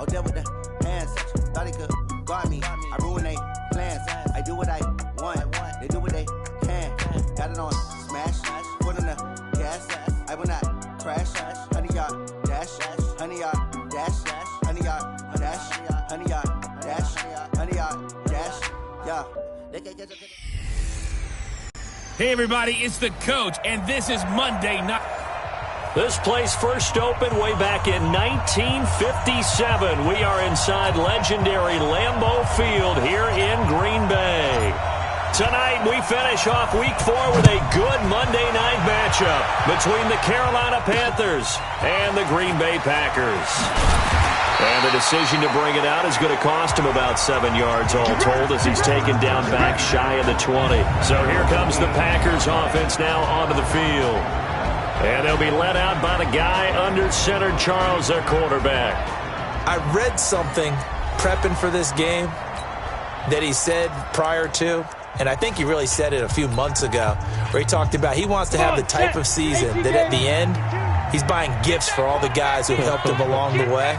Oh, there with the hands. Thought he could guard me. I ruin they plans. I do what I want. They do what they can. Got it on smash. Put on the gas. I will not crash. 100-yard dash. 100-yard dash. 100-yard dash. 100-yard dash. 100-yard dash. Yeah. Hey, everybody, it's the coach, and this is Monday Night. This place first opened way back in 1957. We are inside legendary Lambeau Field here in Green Bay. Tonight, we finish off Week 4 with a good Monday night matchup between the Carolina Panthers and the Green Bay Packers. And the decision to bring it out is going to cost him about 7 yards all told as he's taken down back shy of the 20. So here comes the Packers offense now onto the field. And they'll be led out by the guy under center, Charles, their quarterback. I read something prepping for this game that he said prior to, and I think he really said it a few months ago, where he talked about he wants to have the type of season that at the end, he's buying gifts for all the guys who helped him along the way.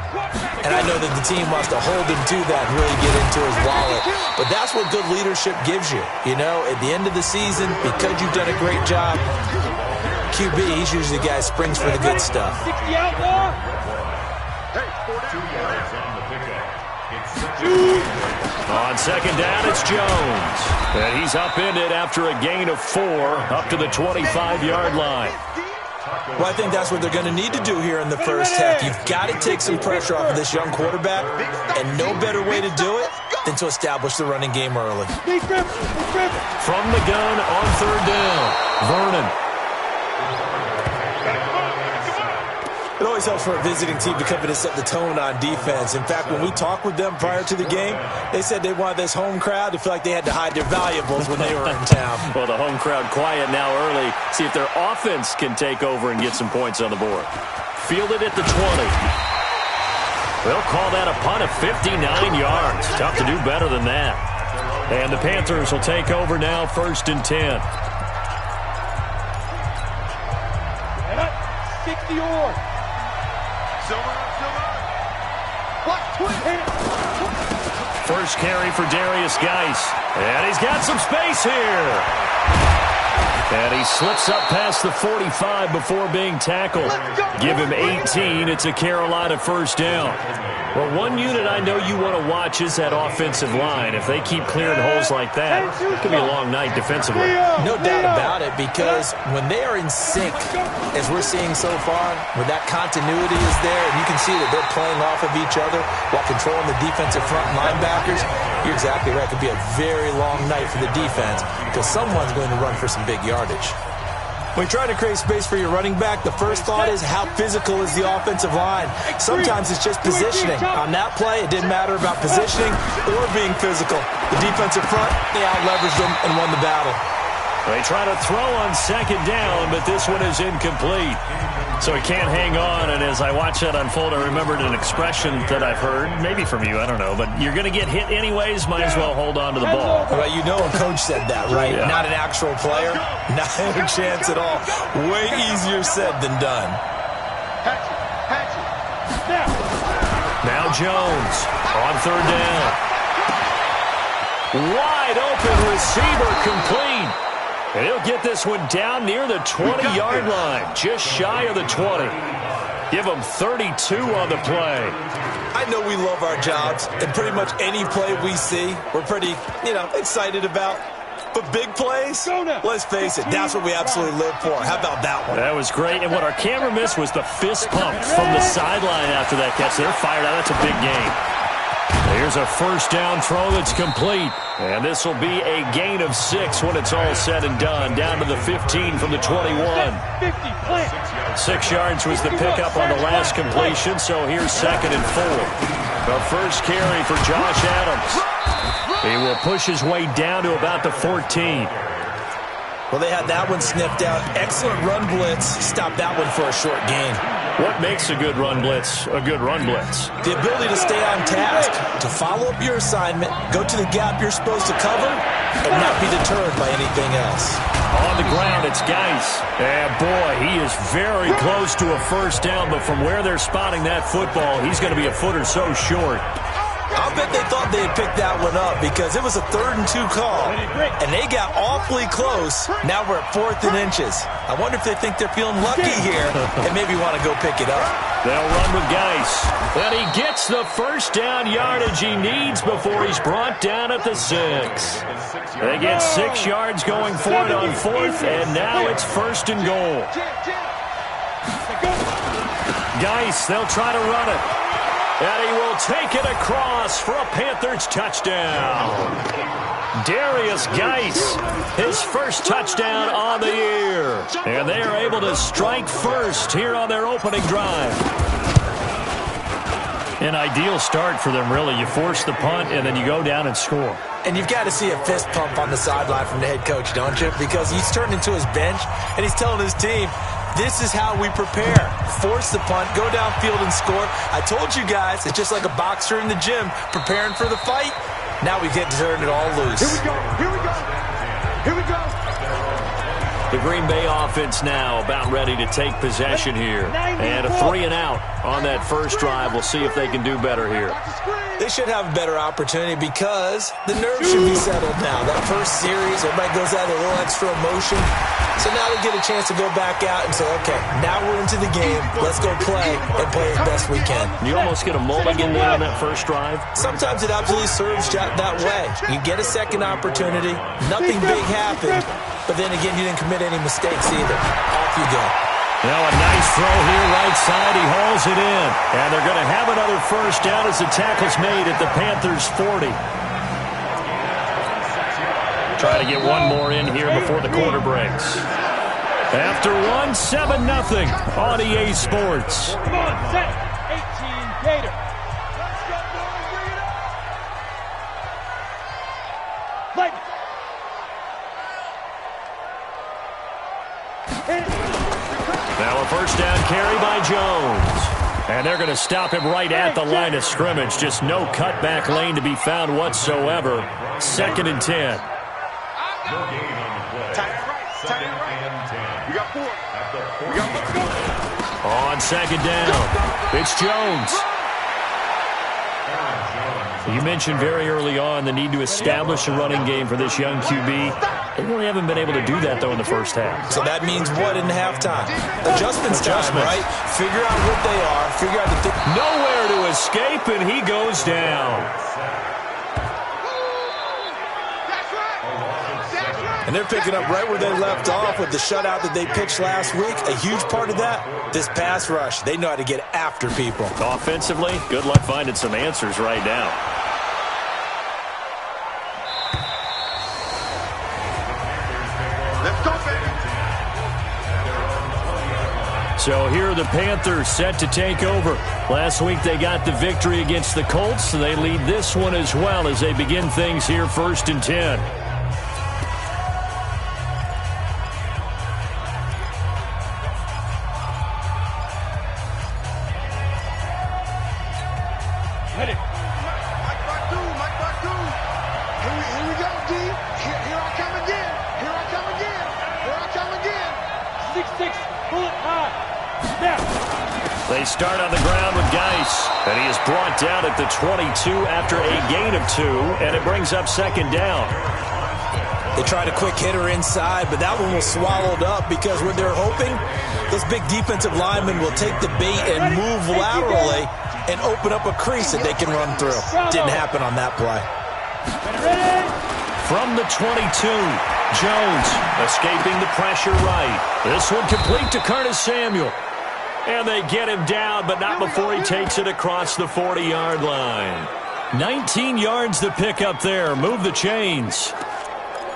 And I know that the team wants to hold him to that and really get into his wallet. But that's what good leadership gives you. You know, at the end of the season, because you've done a great job, QB, he's usually the guy who springs for the good stuff. On second down, it's Jones. And he's upended after a gain of 4 up to the 25-yard line. Well, I think that's what they're going to need to do here in the first half. You've got to take some pressure off of this young quarterback, and no better way to do it than to establish the running game early. From the gun on third down, Vernon. It always helps for a visiting team to come in and set the tone on defense. In fact, when we talked with them prior to the game, they said they wanted this home crowd to feel like they had to hide their valuables when they were in town. Well, the home crowd quiet now early. See if their offense can take over and get some points on the board. Fielded at the 20. They'll call that a punt of 59 yards. Tough to do better than that. And the Panthers will take over now, 1st and 10. 60 yards. First carry for Darius Geis. And he's got some space here. And he slips up past the 45 before being tackled. Give him 18. It's a Carolina first down. Well, one unit I know you want to watch is that offensive line. If they keep clearing holes like that, it could be a long night defensively. No doubt about it, because when they are in sync, as we're seeing so far, when that continuity is there, and you can see that they're playing off of each other while controlling the defensive front linebackers, you're exactly right. It could be a very long night for the defense because someone's going to run for some big yardage. When you're trying to create space for your running back, the first thought is how physical is the offensive line. Sometimes it's just positioning. On that play, it didn't matter about positioning or being physical. The defensive front, they out-leveraged them and won the battle. They try to throw on second down, but this one is incomplete. So he can't hang on, and as I watch that unfold, I remembered an expression that I've heard, maybe from you, I don't know, but you're going to get hit anyways, might as well hold on to the ball. Well, you know a coach said that, right? Yeah. Not an actual player. Not a chance at all. Way easier said than done. Now Jones on third down. Wide open receiver complete. And he'll get this one down near the 20-yard line, just shy of the 20. Give him 32 on the play. I know we love our jobs, and pretty much any play we see, we're pretty, excited about. But big plays, let's face it, that's what we absolutely live for. How about that one? That was great. And what our camera missed was the fist pump from the sideline after that catch. They're fired out. That's a big game. Here's a first down throw that's complete. And this will be a gain of 6 when it's all said and done. Down to the 15 from the 21. 6 yards was the pickup on the last completion, so here's 2nd and 4. The first carry for Josh Adams. He will push his way down to about the 14. Well, they had that one sniffed out. Excellent run blitz. Stopped that one for a short gain. What makes a good run blitz a good run blitz? The ability to stay on task, to follow up your assignment, go to the gap you're supposed to cover, and not be deterred by anything else. On the ground, it's Geis. And boy, he is very close to a first down, but from where they're spotting that football, he's going to be a foot or so short. I'll bet they thought they had picked that one up because it was a 3rd and 2 call, and they got awfully close. Now we're at 4th and inches. I wonder if they think they're feeling lucky here and maybe want to go pick it up. They'll run with Geis. And he gets the first down yardage he needs before he's brought down at the 6. They get 6 yards going for it on 4th, and now it's 1st and goal. Geis, they'll try to run it. And he will take it across for a Panthers touchdown. Darius Geis, his first touchdown on the year. And they are able to strike first here on their opening drive. An ideal start for them, really. You force the punt, and then you go down and score. And you've got to see a fist pump on the sideline from the head coach, don't you? Because he's turned into his bench, and he's telling his team, this is how we prepare. Force the punt, go downfield and score. I told you guys, it's just like a boxer in the gym preparing for the fight. Now we get to turn it all loose. Here we go. Here we go. Here we go. The Green Bay offense now about ready to take possession here. And a 3 and out on that first drive. We'll see if they can do better here. They should have a better opportunity because the nerves should be settled now. That first series, everybody goes out with a little extra emotion. So now they get a chance to go back out and say, okay, now we're into the game. Let's go play and play as best we can. You almost get a mulligan there on that first drive. Sometimes it absolutely serves that way. You get a second opportunity. Nothing big happened. But then again, you didn't commit any mistakes either. Off you go. Now a nice throw here right side. He hauls it in. And they're going to have another first down as the tackle's made at the Panthers' 40. Try to get one more in here before the quarter breaks. After 1, 7-0 on EA Sports. Come on, set. 18 Gator. Let's go, boys. Bring it up. Now a first down carry by Jones. And they're going to stop him right at the line of scrimmage. Just no cutback lane to be found whatsoever. 2nd and 10. On 2nd down, it's Jones. You mentioned very early on the need to establish a running game for this young QB. They really haven't been able to do that, though, in the first half. So that means what in halftime? Adjustments time, right? Figure out what they are. Figure out the nowhere to escape, and he goes down. And they're picking up right where they left off with the shutout that they pitched last week. A huge part of that, this pass rush. They know how to get after people. Offensively, good luck finding some answers right now. Let's go, baby. So here are the Panthers set to take over. Last week they got the victory against the Colts, so they lead this one as well as they begin things here 1st and 10. Ready. Mike Bardu. Here we go, D. Here I come again. Here I come again. Here I come again. 6-6, bullet high. Snap. They start on the ground with Geis, and he is brought down at the 22 after a gain of 2, and it brings up 2nd down. They tried a quick hitter inside, but that one was swallowed up because what they're hoping, those big defensive linemen will take the bait and move laterally and open up a crease that they can run through. Didn't happen on that play. From the 22, Jones escaping the pressure right. This one complete to Curtis Samuel. And they get him down, but not before he takes it across the 40-yard line. 19 yards to pick up there. Move the chains.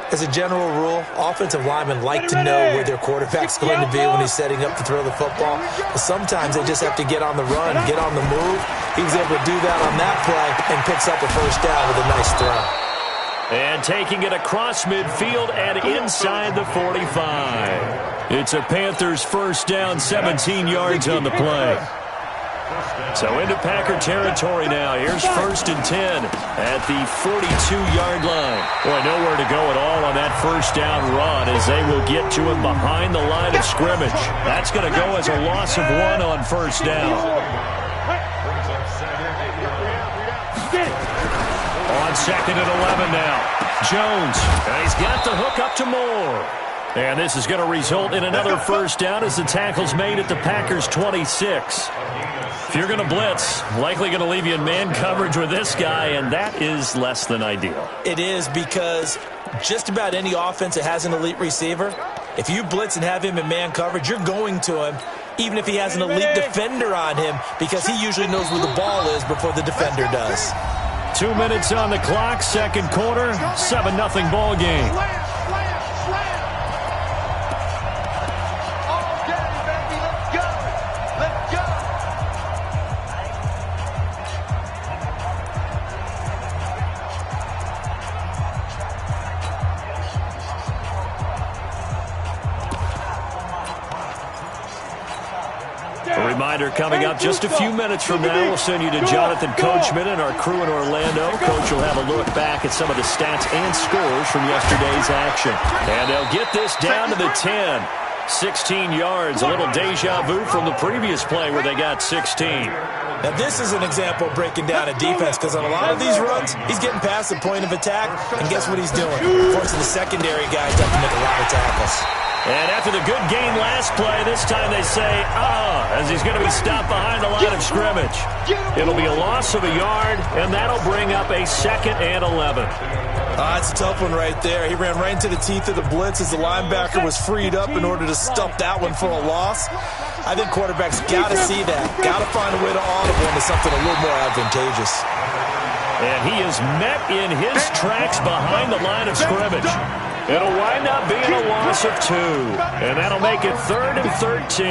As a general rule, offensive linemen like to know where their quarterback's going to be when he's setting up to throw the football. But sometimes they just have to get on the run, get on the move. He was able to do that on that play and picks up a first down with a nice throw. And taking it across midfield and inside the 45. It's a Panthers first down, 17 yards on the play. So into Packer territory now. Here's 1st and 10 at the 42-yard line. Boy, nowhere to go at all on that first down run as they will get to him behind the line of scrimmage. That's going to go as a loss of 1 on first down. On 2nd and 11 now. Jones. And he's got the hook up to Moore. And this is going to result in another first down as the tackle's made at the Packers' 26. If you're going to blitz, likely going to leave you in man coverage with this guy, and that is less than ideal. It is, because just about any offense that has an elite receiver, if you blitz and have him in man coverage, you're going to him, even if he has an elite defender on him, because he usually knows where the ball is before the defender does. 2 minutes on the clock, second quarter, 7-0 ball game. Reminder coming up just a few minutes from now. We'll send you to Jonathan Coachman and our crew in Orlando. Coach will have a look back at some of the stats and scores from yesterday's action. And they'll get this down to the 10. 16 yards, a little deja vu from the previous play where they got 16. Now this is an example of breaking down a defense, because on a lot of these runs, he's getting past the point of attack, and guess what he's doing? Forcing the secondary guys to have to make a lot of tackles. And after the good game last play, this time they say, as he's going to be stopped behind the line of scrimmage. It'll be a loss of a yard, and that'll bring up a 2nd and 11. It's a tough one right there. He ran right into the teeth of the blitz as the linebacker was freed up in order to stuff that one for a loss. I think quarterbacks got to see that. Got to find a way to audible into something a little more advantageous. And he is met in his tracks behind the line of scrimmage. It'll wind up being a loss of 2. And that'll make it 3rd and 13.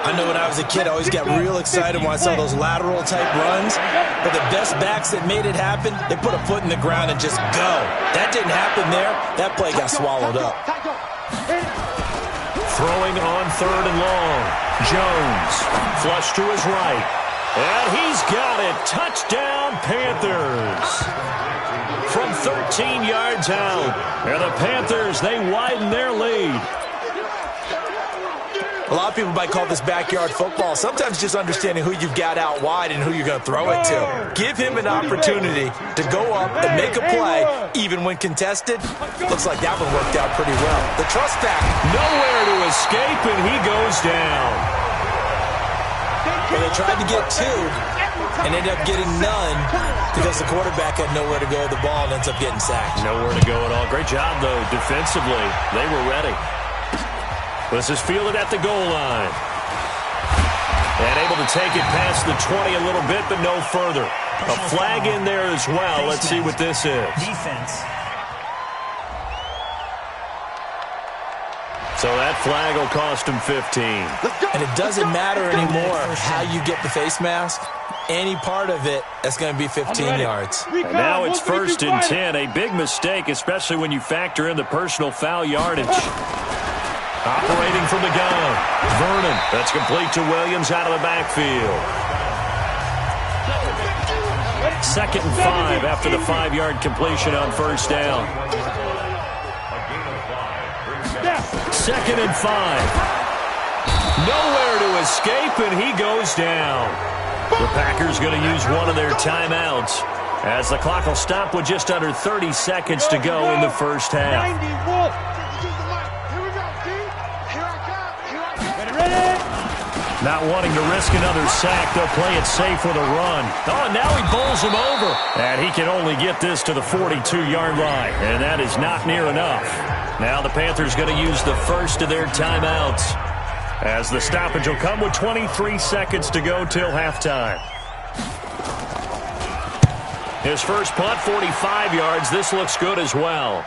I know when I was a kid, I always got real excited when I saw those lateral-type runs. But the best backs that made it happen, they put a foot in the ground and just go. That didn't happen there. That play got swallowed up. Throwing on 3rd and long. Jones, flush to his right. And he's got it. Touchdown, Panthers. From 13 yards out. And the Panthers, they widen their lead. A lot of people might call this backyard football. Sometimes just understanding who you've got out wide and who you're going to throw it to. Give him an opportunity to go up and make a play, even when contested. Looks like that one worked out pretty well. The trust back. Nowhere to escape, and he goes down. Well, they tried to get 2 and ended up getting none because the quarterback had nowhere to go with the ball and ends up getting sacked. Nowhere to go at all. Great job, though, defensively. They were ready. This is fielded at the goal line. And able to take it past the 20 a little bit, but no further. A flag in there as well. Let's see what this is. Defense. So that flag will cost him 15. And it doesn't matter anymore how you get the face mask. Any part of it, that's going to be 15 yards. And now it's 1st and 10. A big mistake, especially when you factor in the personal foul yardage. Operating from the gun. Vernon. That's complete to Williams out of the backfield. 2nd and 5 after the 5-yard completion on first down. 2nd and 5. Nowhere to escape, and he goes down. The Packers going to use one of their timeouts as the clock will stop with just under 30 seconds to go in the first half. Not wanting to risk another sack, they'll play it safe with a run. Oh, and now he bowls him over. And he can only get this to the 42-yard line, and that is not near enough. Now the Panthers going to use the first of their timeouts, as the stoppage will come with 23 seconds to go till halftime. His first punt, 45 yards. This looks good as well.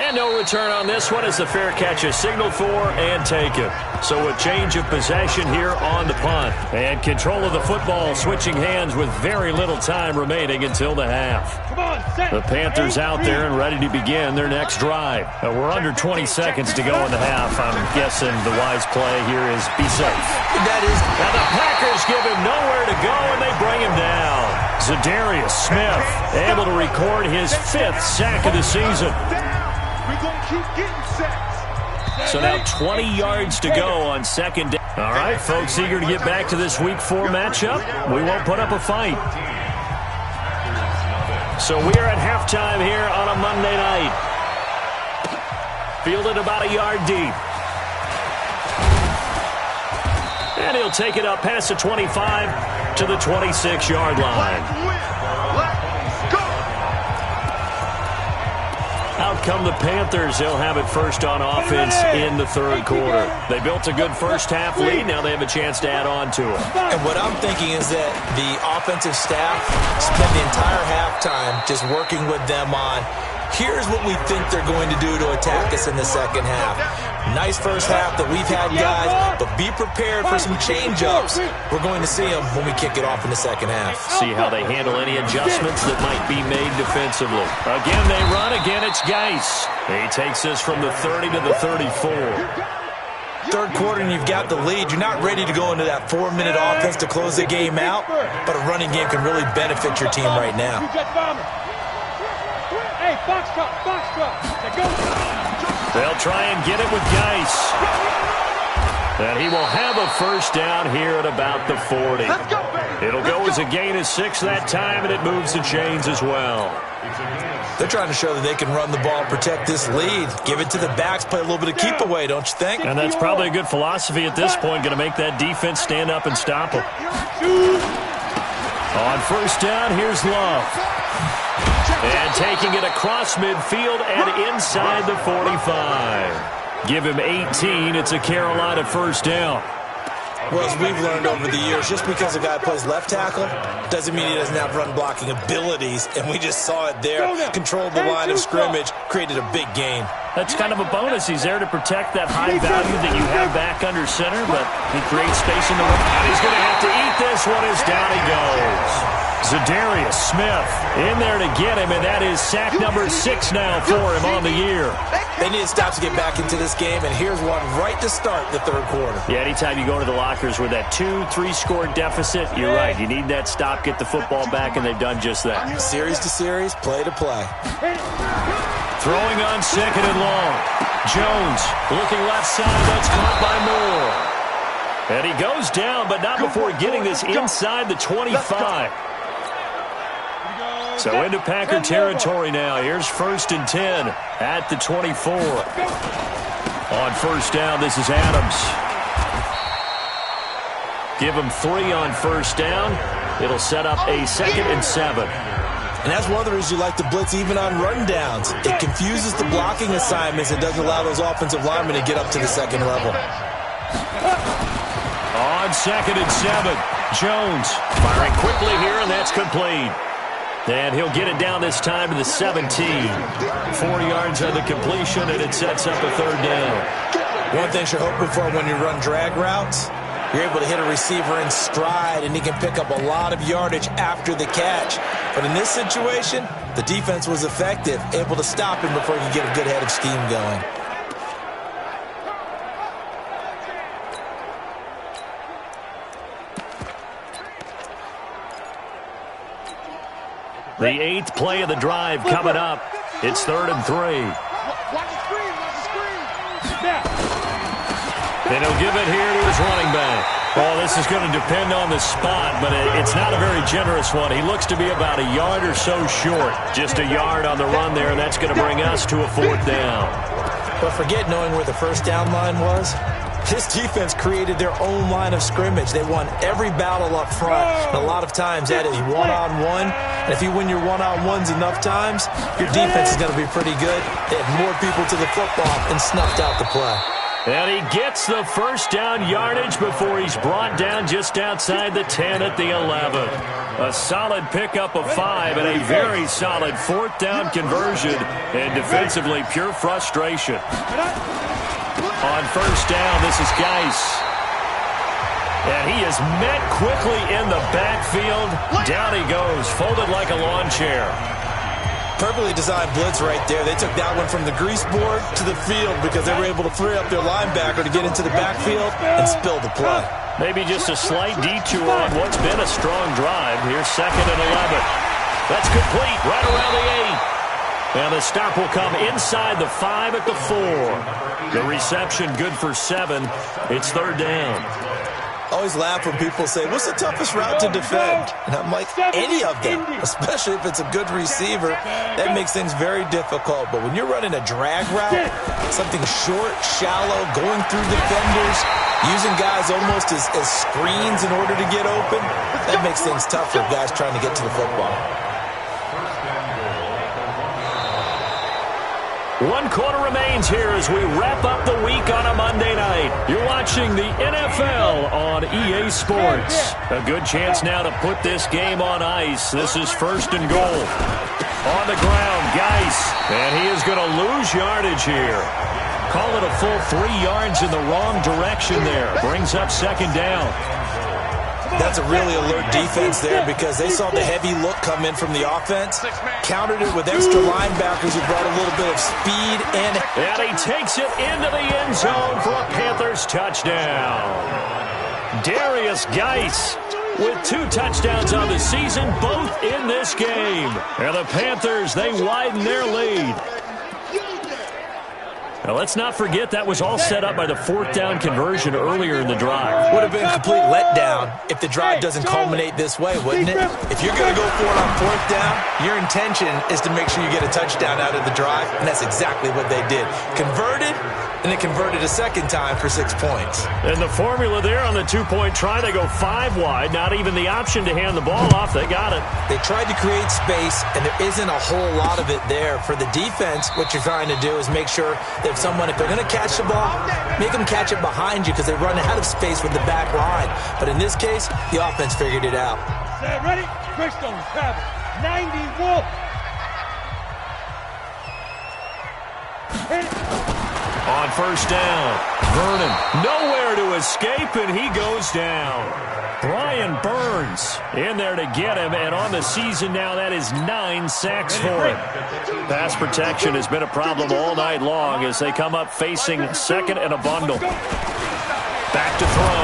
And no return on this one as the fair catch is signaled for and taken. So a change of possession here on the punt. And control of the football switching hands with very little time remaining until the half. The Panthers out there and ready to begin their next drive. We're under 20 seconds to go in the half. I'm guessing the wise play here is be safe. That is. Now the Packers give him nowhere to go and they bring him down. Za'Darius Smith able to record his 5th sack of the season. So now 20 yards to go on second down. All right, folks, eager to get back to this Week 4 matchup. We won't put up a fight. So we're at halftime here on a Monday night. Fielded about a yard deep. And he'll take it up past the 25 to the 26-yard line. Out come the Panthers. They'll have it first on offense in the third quarter. They built a good first half lead. Now they have a chance to add on to it. And what I'm thinking is that the offensive staff spent the entire halftime just working with them on, here's what we think they're going to do to attack us in the second half. Nice first half that we've had, guys, but be prepared for some change-ups. We're going to see them when we kick it off in the second half. See how they handle any adjustments that might be made defensively. Again, they run. Again, it's Geis. He takes this from the 30 to the 34. Third quarter and you've got the lead. You're not ready to go into that 4-minute offense to close the game out, but a running game can really benefit your team right now. Hey, box drop. They'll try and get it with Geis. And he will have a first down here at about the 40. It'll go as a gain of 6 that time, and it moves the chains as well. They're trying to show that they can run the ball, protect this lead. Give it to the backs, play a little bit of keep away, don't you think? And that's probably a good philosophy at this point, going to make that defense stand up and stop them. On first down, here's Love. And taking it across midfield and inside the 45. Give him 18. It's a Carolina first down. Well, as we've learned over the years, just because a guy plays left tackle doesn't mean he doesn't have run blocking abilities. And we just saw it there. Controlled the line of scrimmage, created a big gain. That's kind of a bonus. He's there to protect that high value that you have back under center, but he creates space in the way. And he's going to have to eat this one as down he goes. Za'Darius Smith in there to get him, and that is sack number 6 now for him on the year. They need to stop to get back into this game, and here's one right to start the third quarter. Yeah, anytime you go to the lockers with that 2-3 score deficit, you're right. You need that stop, get the football back, and they've done just that. Series to series, play to play. Throwing on second and long. Jones looking left side. That's caught by Moore. And he goes down, but not before getting this inside the 25. So into Packer territory now. Here's 1st and 10 at the 24. On first down, this is Adams. Give him 3 on first down. It'll set up a 2nd and 7. And that's one of the reasons you like to blitz even on rundowns. It confuses the blocking assignments and doesn't allow those offensive linemen to get up to the second level. On 2nd and 7, Jones firing quickly here, and that's complete. And he'll get it down this time to the 17. 4 yards on the completion, and it sets up a third down. One thing you're hoping for when you run drag routes, you're able to hit a receiver in stride, and he can pick up a lot of yardage after the catch. But in this situation, the defense was effective, able to stop him before he could get a good head of steam going. The 8th play of the drive coming up. It's 3rd and 3. Watch the screen. And he'll give it here to his running back. Well, this is going to depend on the spot, but it's not a very generous one. He looks to be about a yard or so short. Just a yard on the run there, and that's going to bring us to a 4th down. But forget knowing where the first down line was. This defense created their own line of scrimmage. They won every battle up front. And a lot of times that is one-on-one. And if you win your one-on-ones enough times, your defense is going to be pretty good. They had more people to the football and snuffed out the play. And he gets the first down yardage before he's brought down just outside the 10 at the 11. A solid pickup of 5 and a very solid 4th down conversion. And defensively, pure frustration. On 1st down, this is Geis. And he is met quickly in the backfield. Down he goes, folded like a lawn chair. Perfectly designed blitz right there. They took that one from the grease board to the field because they were able to free up their linebacker to get into the backfield and spill the play. Maybe just a slight detour on what's been a strong drive. Here's 2nd and 11. That's complete right around the 8. And the stop will come inside the 5 at the 4. The reception good for 7. It's 3rd down. I always laugh when people say, what's the toughest route to defend? And I'm like, any of them, especially if it's a good receiver. That makes things very difficult. But when you're running a drag route, something short, shallow, going through defenders, using guys almost as screens in order to get open, that makes things tough for guys trying to get to the football. 1 quarter remains here as we wrap up the week on a Monday night. You're watching the NFL on EA Sports. A good chance now to put this game on ice. This is 1st and goal. On the ground, Geis. And he is going to lose yardage here. Call it a full 3 yards in the wrong direction there. Brings up 2nd down. That's a really alert defense there because they saw the heavy look come in from the offense, countered it with extra linebackers who brought a little bit of speed in. And he takes it into the end zone for a Panthers touchdown. Darius Geis with 2 touchdowns on the season, both in this game. And the Panthers, they widen their lead. Now, let's not forget that was all set up by the 4th down conversion earlier in the drive. Would have been a complete letdown if the drive doesn't culminate this way, wouldn't it? If you're going to go for it on 4th down, your intention is to make sure you get a touchdown out of the drive, and that's exactly what they did. Converted, and they converted a 2nd time for 6 points. And the formula there on the 2-point try, they go 5 wide, not even the option to hand the ball off. They got it. They tried to create space, and there isn't a whole lot of it there. For the defense, what you're trying to do is make sure that if they're going to catch the ball, make them catch it behind you because they run out of space with the back line. But in this case, the offense figured it out. Ready? Crystal, travel. 90 Wolf. On 1st down, Vernon nowhere to escape, and he goes down. Brian Burns in there to get him, and on the season now, that is 9 sacks for him. Pass protection has been a problem all night long as they come up facing 2nd and a bundle. Back to throw.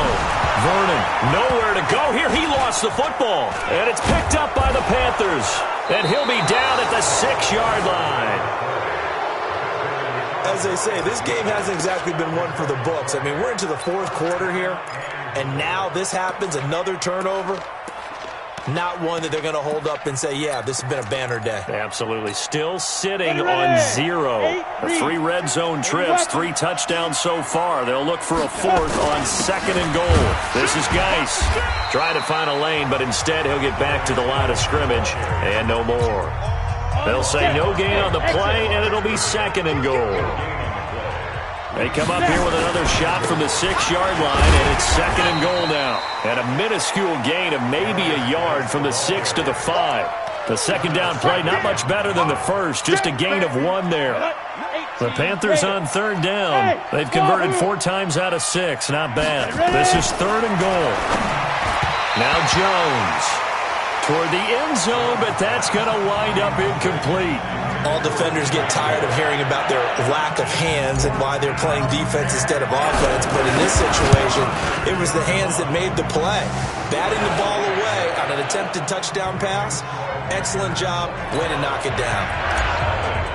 Vernon, nowhere to go here. He lost the football, and it's picked up by the Panthers, and he'll be down at the 6-yard line. As they say, this game hasn't exactly been one for the books. I mean, we're into the 4th quarter here, and now this happens, another turnover. Not one that they're going to hold up and say, yeah, this has been a banner day. Absolutely. Still sitting on 0. 3 red zone trips, 3 touchdowns so far. They'll look for a 4th on 2nd and goal. This is Geis. Trying to find a lane, but instead he'll get back to the line of scrimmage and no more. They'll say no gain on the play, and it'll be 2nd and goal. They come up here with another shot from the 6-yard line, and it's 2nd and goal now. And a minuscule gain of maybe a yard from the 6 to the 5. The 2nd down play, not much better than the first, just a gain of 1 there. The Panthers on 3rd down. They've converted 4 times out of 6. Not bad. This is 3rd and goal. Now Jones toward the end zone, but that's going to wind up incomplete. All defenders get tired of hearing about their lack of hands and why they're playing defense instead of offense. But in this situation, it was the hands that made the play. Batting the ball away on an attempted touchdown pass. Excellent job. Way to knock it down.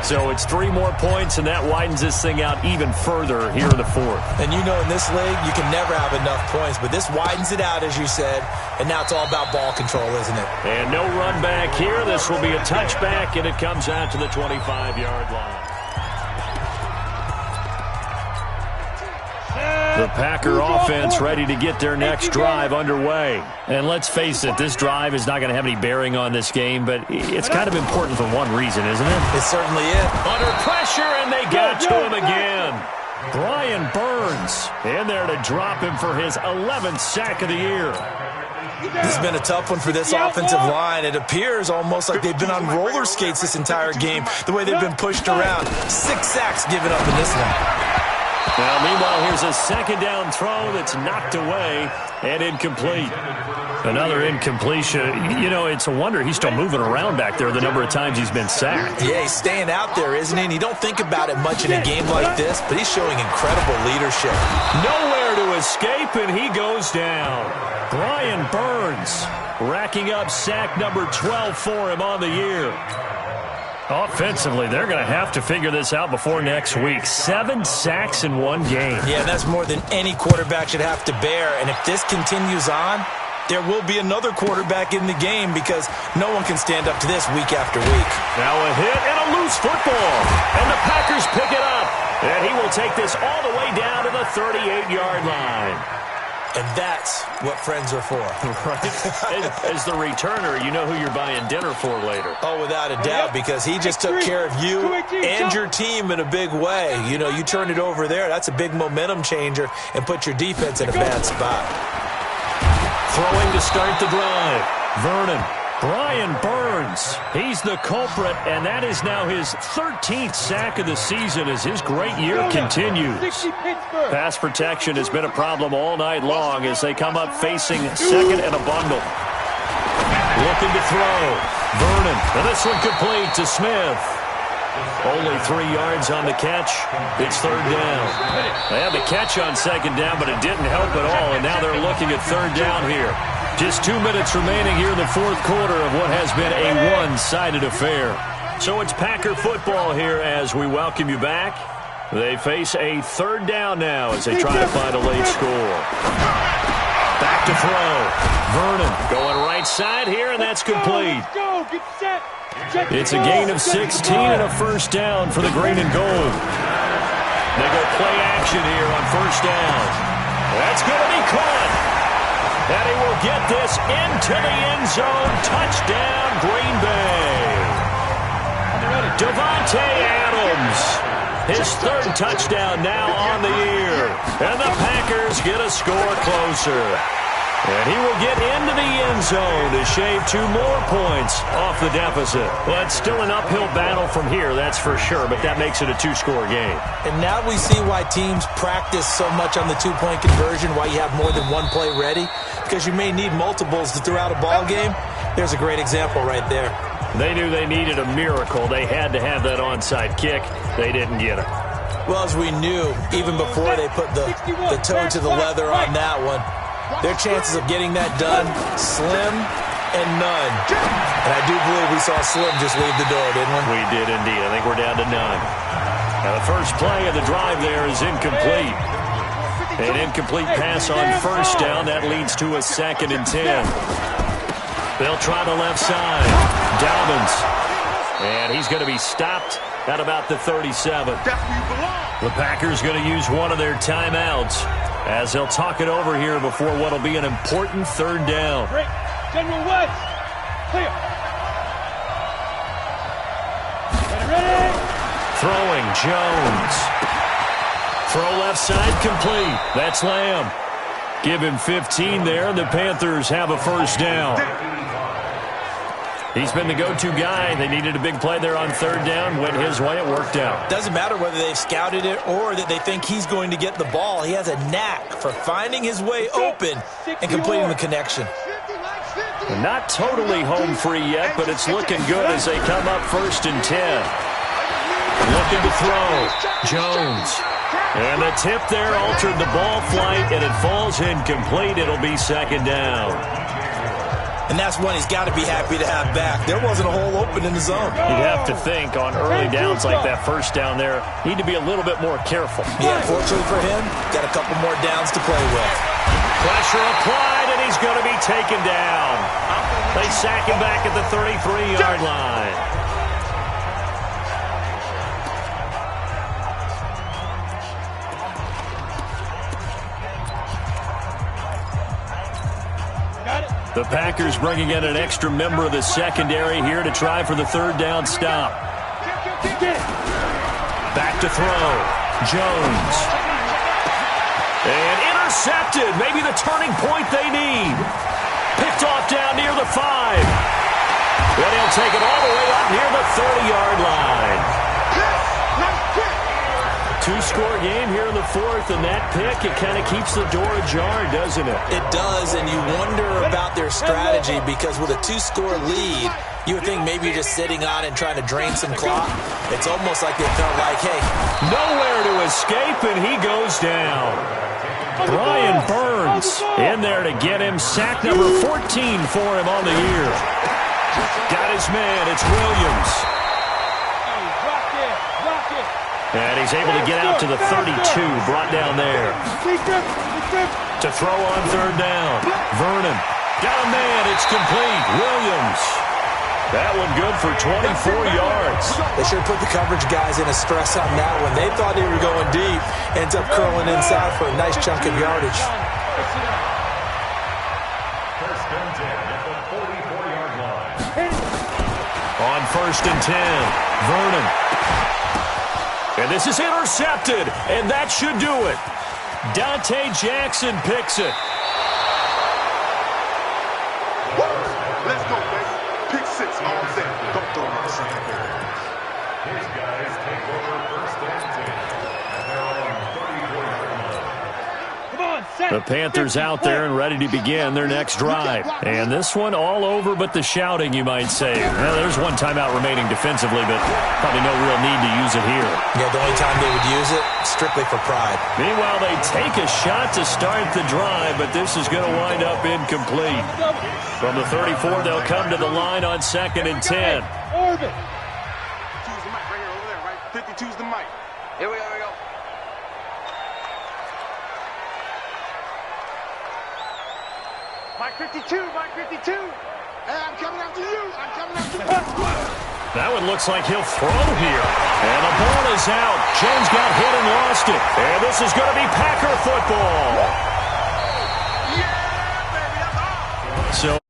So it's 3 more points, and that widens this thing out even further here in the 4th. And you know in this league, you can never have enough points. But this widens it out, as you said. And now it's all about ball control, isn't it? And no run back here. This will be a touchback, and it comes out to the 25-yard line. The Packer offense ready to get their next drive underway. And let's face it, this drive is not going to have any bearing on this game, but it's kind of important for one reason, isn't it? It certainly is. Under pressure, and they got to him again. Brian Burns in there to drop him for his 11th sack of the year. This has been a tough one for this offensive line. It appears almost like they've been on roller skates this entire game, the way they've been pushed around. 6 sacks given up in this one. Now, meanwhile, here's a second down throw that's knocked away and incomplete. Another incompletion. You know, it's a wonder he's still moving around back there the number of times he's been sacked. Yeah, he's staying out there, isn't he? And you don't think about it much in a game like this, but he's showing incredible leadership. Nowhere to escape, and he goes down. Brian Burns racking up sack number 12 for him on the year. Offensively, they're going to have to figure this out before next week. 7 sacks in one game. Yeah, that's more than any quarterback should have to bear. And if this continues on, there will be another quarterback in the game because no one can stand up to this week after week. Now a hit and a loose football. And the Packers pick it up. And he will take this all the way down to the 38-yard line. And that's what friends are for. Right? As the returner, you know who you're buying dinner for later. Oh, without a doubt, because he just took care of you and your team in a big way. You know, you turn it over there, that's a big momentum changer and put your defense in a bad spot. Throwing to start the drive. Vernon. Brian Burns, he's the culprit, and that is now his 13th sack of the season as his great year continues. Pass protection has been a problem all night long as they come up facing second and a bundle. Looking to throw. Vernon, and this one complete to Smith. Only 3 yards on the catch. It's third down. They had the catch on second down, but it didn't help at all, and now they're looking at third down here. Just 2 minutes remaining here in the fourth quarter of what has been a one-sided affair. So it's Packer football here as we welcome you back. They face a third down now as they try to find a late score. Back to throw. Vernon going right side here, and that's complete. It's a gain of 16 and a first down for the green and gold. They go play action here on first down. That's going to be caught. And he will get this into the end zone. Touchdown, Green Bay. Davante Adams. His third touchdown now on the year. And the Packers get a score closer. And he will get into the end zone to shave 2 more points off the deficit. Well, it's still an uphill battle from here, that's for sure, but that makes it a 2-score game. And now we see why teams practice so much on the 2-point conversion, why you have more than one play ready, because you may need multiples to throw out a ball game. There's a great example right there. They knew they needed a miracle. They had to have that onside kick. They didn't get it. Well, as we knew, even before they put the toe to the leather on that one, their chances of getting that done, slim and none. And I do believe we saw Slim just leave the door, didn't we? We did indeed. I think we're down to none. Now the first play of the drive there is incomplete. An incomplete pass on first down. That leads to a 2nd and 10. They'll try the left side. Dobbins. And he's going to be stopped at about the 37. The Packers going to use one of their timeouts as they'll talk it over here before what will be an important third down. General West, clear. Ready. Throwing, Jones. Throw left side complete. That's Lamb. Give him 15 there, and the Panthers have a first down. He's been the go-to guy. They needed a big play there on third down. Went his way. It worked out. Doesn't matter whether they've scouted it or that they think he's going to get the ball. He has a knack for finding his way open and completing the connection. Not totally home free yet, but it's looking good as they come up 1st and 10. Looking to throw. Jones. And the tip there altered the ball flight, and it falls incomplete. It'll be 2nd down. And that's one he's got to be happy to have back. There wasn't a hole open in the zone. You'd have to think on early downs like that first down there, need to be a little bit more careful. Yeah, fortunately for him, got a couple more downs to play with. Pressure applied, and he's going to be taken down. They sack him back at the 33-yard line. The Packers bringing in an extra member of the secondary here to try for the third down stop. Back to throw. Jones. And intercepted. Maybe the turning point they need. Picked Picked off down near the 5. And he'll take it all the way up near the 30-yard line. Two-score game here in the 4th, and that pick, it kind of keeps the door ajar, doesn't it? It does, and you wonder about their strategy because with a 2-score lead, you would think maybe you're just sitting on and trying to drain some clock. It's almost like they felt like, hey. Nowhere to escape, and he goes down. Brian Burns in there to get him. Sack number 14 for him on the year. Got his man. It's Williams. And he's able to get out to the 32, brought down there. To throw on 3rd down. Vernon. Got a man. It's complete. Williams. That one good for 24 yards. They sure put the coverage guys in a stress on that one. They thought they were going deep. Ends up curling inside for a nice chunk of yardage. On 1st and 10, Vernon. And this is intercepted, and that should do it. Dante Jackson picks it. Let's go, baby. Pick 6 all day. Don't throw my son. These guys take over 1st and 10. And they're on 34-yard line. The Panthers out there and ready to begin their next drive. And this one all over but the shouting, you might say. Well, there's one timeout remaining defensively, but probably no real need to use it here. Yeah, the only time they would use it, strictly for pride. Meanwhile, they take a shot to start the drive, but this is going to wind up incomplete. From the 34, they'll come to the line on 2nd and 10. Choose the mic right here, over there, right? 52's the mic. Here we go, here we go. Mike 52, Mike 52. Hey, I'm coming after you. I'm coming after you. That one looks like he'll throw here. And the ball is out. Jones got hit and lost it. And this is going to be Packer football. Yeah, baby, that's all. So